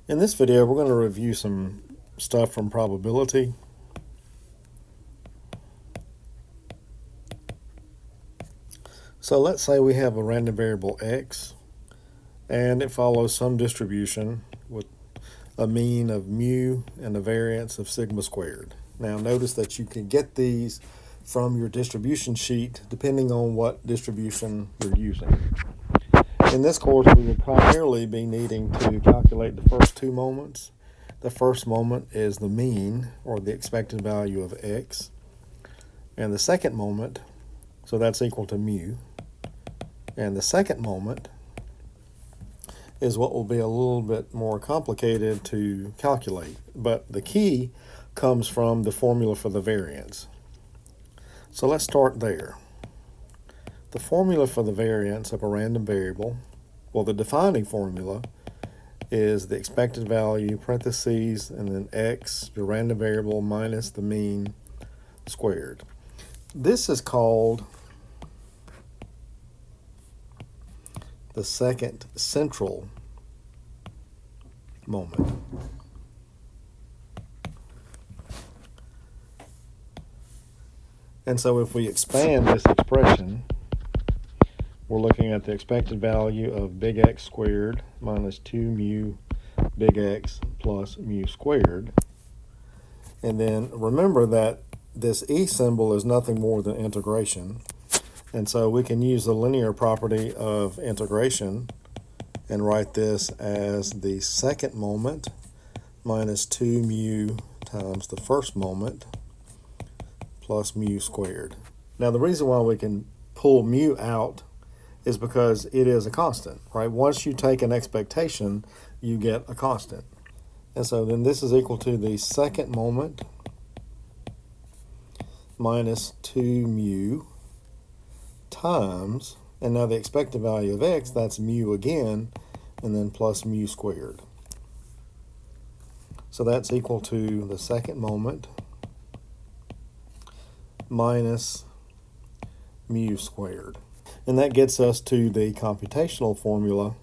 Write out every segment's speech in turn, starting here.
In this video, we're going to review some stuff from probability. So let's say we have a random variable x, and it follows some distribution with a mean of mu and a variance of sigma squared. Now notice that you can get these from your distribution sheet depending on what distribution you're using. In this course, we will primarily be needing to calculate the first two moments. The first moment is the mean, or the expected value of x. And the second moment, so that's equal to mu. And the second moment is what will be a little bit more complicated to calculate. But the key comes from the formula for the variance. So let's start there. The formula for the variance of a random variable, well, the defining formula is the expected value, parentheses, and then x, your random variable, minus the mean squared. This is called the second central moment. And so if we expand this expression, we're looking at the expected value of big X squared minus 2 mu big X plus mu squared. And then remember that this E symbol is nothing more than integration. And so we can use the linear property of integration and write this as the second moment minus 2 mu times the first moment plus mu squared. Now the reason why we can pull mu out is because it is a constant, right? Once you take an expectation, you get a constant. And so then this is equal to the second moment minus 2 mu times, and now the expected value of x, that's mu again, and then plus mu squared. So that's equal to the second moment minus mu squared. And that gets us to the computational formula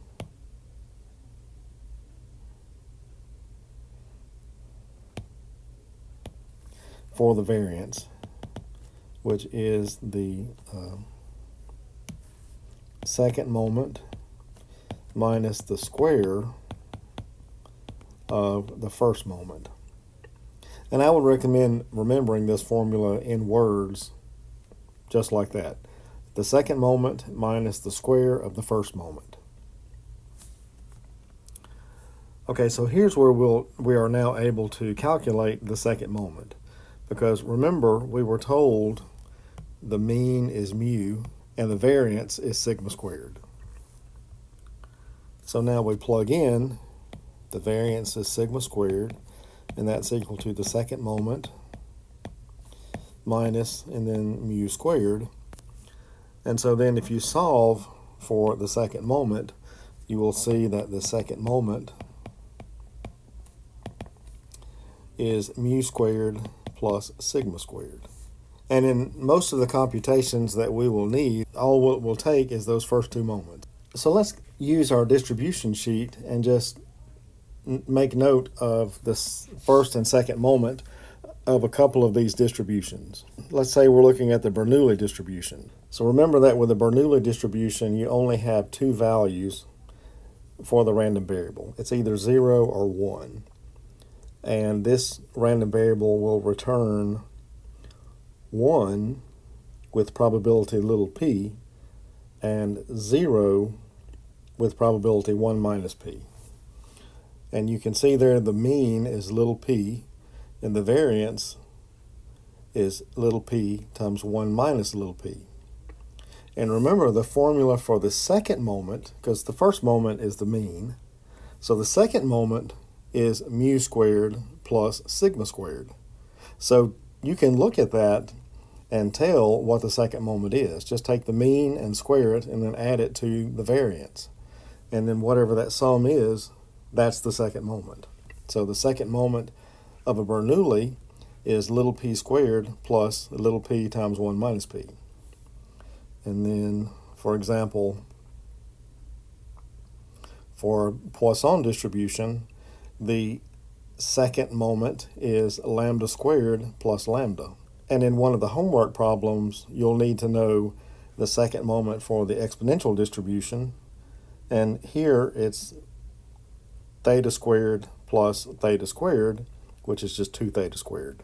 for the variance, which is the second moment minus the square of the first moment. And I would recommend remembering this formula in words just like that. The second moment minus the square of the first moment. Okay, so here's where we are now able to calculate the second moment. Because remember, we were told the mean is mu and the variance is sigma squared. So now we plug in the variance is sigma squared, and that's equal to the second moment minus and then mu squared. And so then if you solve for the second moment, you will see that the second moment is mu squared plus sigma squared. And in most of the computations that we will need, all it will take is those first two moments. So let's use our distribution sheet and just make note of this first and second moment of a couple of these distributions. Let's say we're looking at the Bernoulli distribution. So remember that with the Bernoulli distribution, you only have two values for the random variable. It's either 0 or 1. And this random variable will return 1 with probability little p and 0 with probability 1 minus p. And you can see there the mean is little p and the variance is little p times 1 minus little p. And remember the formula for the second moment, because the first moment is the mean, so the second moment is mu squared plus sigma squared. So you can look at that and tell what the second moment is. Just take the mean and square it and then add it to the variance. And then whatever that sum is, that's the second moment. So the second moment of a Bernoulli is little p squared plus little p times 1 minus p. And then, for example, for Poisson distribution, the second moment is lambda squared plus lambda. And in one of the homework problems, you'll need to know the second moment for the exponential distribution. And here it's theta squared plus theta squared, which is just 2 theta squared.